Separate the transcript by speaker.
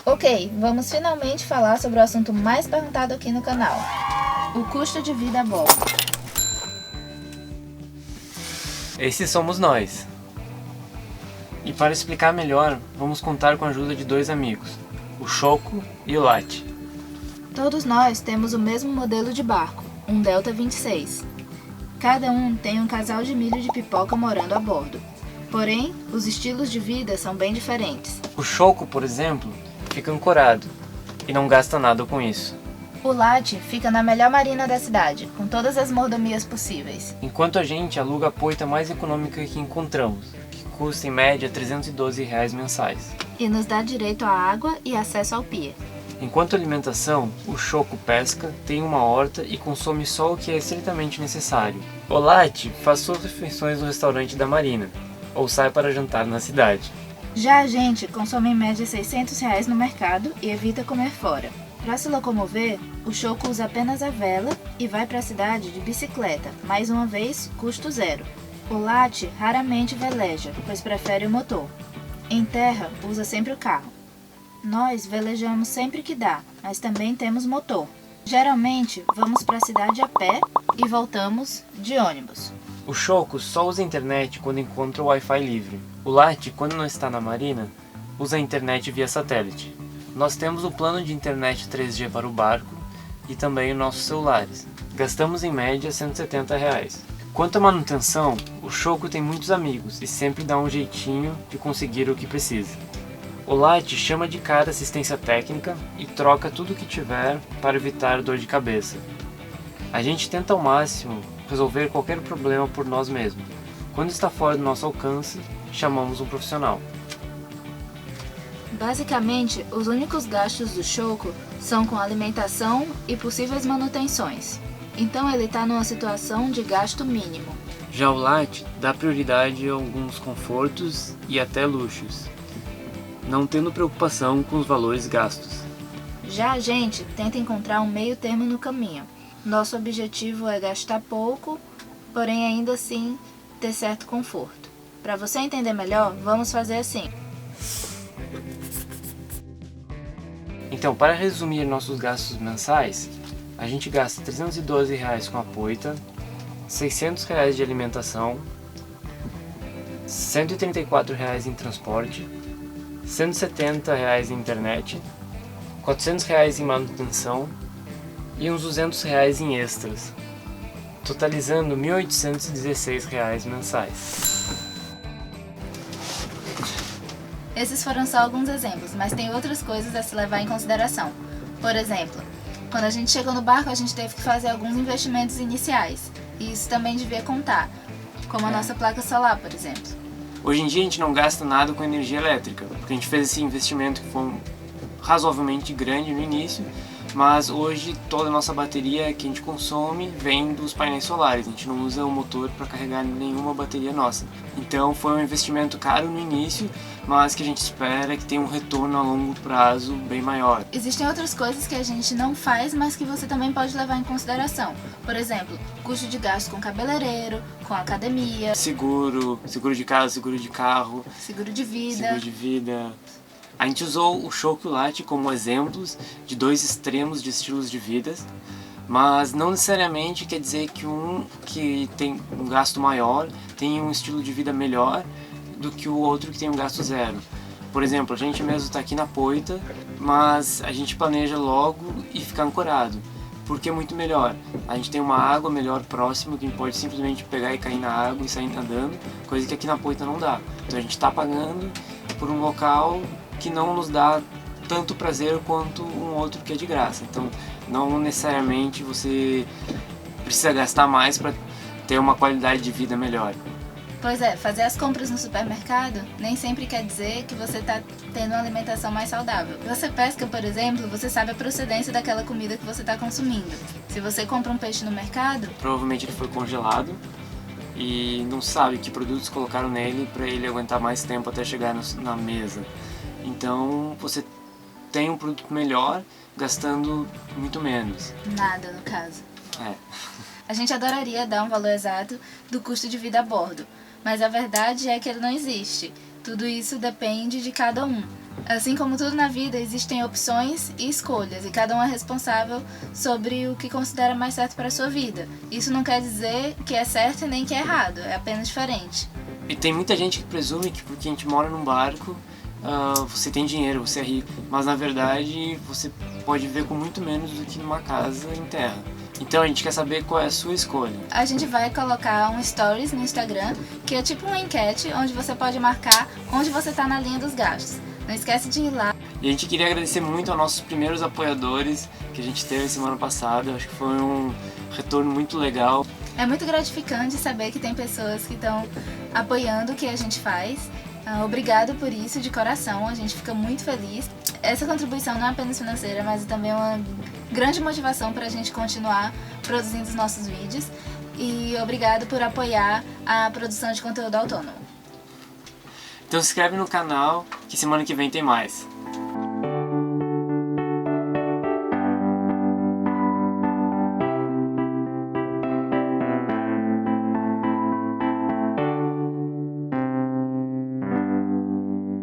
Speaker 1: Ok, vamos finalmente falar sobre o assunto mais perguntado aqui no canal: o custo de vida a bordo.
Speaker 2: Esses somos nós. E para explicar melhor, vamos contar com a ajuda de dois amigos, o Choco e o Lati.
Speaker 1: Todos nós temos o mesmo modelo de barco, um Delta 26. Cada um tem um casal de milho de pipoca morando a bordo. Porém, os estilos de vida são bem diferentes.
Speaker 2: O Choco, por exemplo, fica ancorado e não gasta nada com isso.
Speaker 1: O Lati fica na melhor marina da cidade, com todas as mordomias possíveis.
Speaker 2: Enquanto a gente aluga a poita mais econômica que encontramos, que custa em média R$ 312 mensais.
Speaker 1: E nos dá direito à água e acesso ao pier.
Speaker 2: Enquanto alimentação, o Choco pesca, tem uma horta e consome só o que é estritamente necessário. O Lati faz suas refeições no restaurante da marina, ou sai para jantar na cidade.
Speaker 1: Já a gente consome em média R$ 600 no mercado e evita comer fora. Para se locomover, o Choco usa apenas a vela e vai para a cidade de bicicleta, mais uma vez, custo zero. O Lati raramente veleja, pois prefere o motor. Em terra, usa sempre o carro. Nós velejamos sempre que dá, mas também temos motor. Geralmente, vamos para a cidade a pé e voltamos de ônibus.
Speaker 2: O Choco só usa a internet quando encontra o Wi-Fi livre. O Lati, quando não está na marina, usa a internet via satélite. Nós temos o plano de internet 3G para o barco e também os nossos celulares. Gastamos em média R$ 170. Quanto à manutenção, o Choco tem muitos amigos e sempre dá um jeitinho de conseguir o que precisa. O Lati chama de cara assistência técnica e troca tudo o que tiver para evitar dor de cabeça. A gente tenta ao máximo resolver qualquer problema por nós mesmos. Quando está fora do nosso alcance, chamamos um profissional.
Speaker 1: Basicamente, os únicos gastos do Choco são com alimentação e possíveis manutenções. Então ele está numa situação de gasto mínimo.
Speaker 2: Já o Lati dá prioridade a alguns confortos e até luxos, não tendo preocupação com os valores gastos.
Speaker 1: Já a gente tenta encontrar um meio termo no caminho. Nosso objetivo é gastar pouco, porém ainda assim ter certo conforto. Para você entender melhor, vamos fazer assim.
Speaker 2: Então, para resumir nossos gastos mensais, a gente gasta R$ 312 com a poita, R$ 600 de alimentação, R$ 134 em transporte, R$ 170 em internet, R$ 400 em manutenção e uns R$ 200 em extras, totalizando R$ 1.816 mensais.
Speaker 1: Esses foram só alguns exemplos, mas tem outras coisas a se levar em consideração. Por exemplo, quando a gente chegou no barco, a gente teve que fazer alguns investimentos iniciais, e isso também devia contar, como a nossa placa solar, por exemplo.
Speaker 2: Hoje em dia a gente não gasta nada com energia elétrica, porque a gente fez esse investimento que foi razoavelmente grande no início, mas hoje toda a nossa bateria que a gente consome vem dos painéis solares, a gente não usa o motor para carregar nenhuma bateria nossa. Então foi um investimento caro no início, mas que a gente espera que tenha um retorno a longo prazo bem maior.
Speaker 1: Existem outras coisas que a gente não faz, mas que você também pode levar em consideração. Por exemplo, custo de gasto com cabeleireiro, com academia,
Speaker 2: Seguro de casa, seguro de carro,
Speaker 1: seguro de vida.
Speaker 2: seguro de vida. A gente usou o Choco e o Lati como exemplos de dois extremos de estilos de vida, mas não necessariamente quer dizer que um que tem um gasto maior tem um estilo de vida melhor do que o outro que tem um gasto zero. Por exemplo, a gente mesmo está aqui na poita, mas a gente planeja logo e ficar ancorado, porque é muito melhor. A gente tem uma água melhor próxima, que a gente pode simplesmente pegar e cair na água e sair nadando, coisa que aqui na poita não dá. Então a gente está pagando por um local que não nos dá tanto prazer quanto um outro que é de graça. Então não necessariamente você precisa gastar mais para ter uma qualidade de vida melhor.
Speaker 1: Pois é, fazer as compras no supermercado nem sempre quer dizer que você está tendo uma alimentação mais saudável. Você pesca, por exemplo, você sabe a procedência daquela comida que você está consumindo. Se você compra um peixe no mercado,
Speaker 2: provavelmente ele foi congelado e não sabe que produtos colocaram nele para ele aguentar mais tempo até chegar na mesa. Então você tem um produto melhor gastando muito menos.
Speaker 1: nada no caso.
Speaker 2: É.
Speaker 1: A gente adoraria dar um valor exato do custo de vida a bordo, mas a verdade é que ele não existe. Tudo isso depende de cada um. Assim como tudo na vida, existem opções e escolhas, e cada um é responsável sobre o que considera mais certo para a sua vida. Isso não quer dizer que é certo e nem que é errado, é apenas diferente.
Speaker 2: E tem muita gente que presume que porque a gente mora num barco, você tem dinheiro, você é rico. Mas na verdade, você pode viver com muito menos do que numa casa em terra. Então a gente quer saber qual é a sua escolha.
Speaker 1: A gente vai colocar um stories no Instagram, que é tipo uma enquete, onde você pode marcar onde você está na linha dos gastos. Não esquece de ir lá.
Speaker 2: E a gente queria agradecer muito aos nossos primeiros apoiadores que a gente teve semana passada. Acho que foi um retorno muito legal.
Speaker 1: É muito gratificante saber que tem pessoas que estão apoiando o que a gente faz. Obrigado por isso, de coração, a gente fica muito feliz. Essa contribuição não é apenas financeira, mas também é uma grande motivação para a gente continuar produzindo os nossos vídeos. E obrigado por apoiar a produção de conteúdo autônomo.
Speaker 2: Então se inscreve no canal que semana que vem tem mais.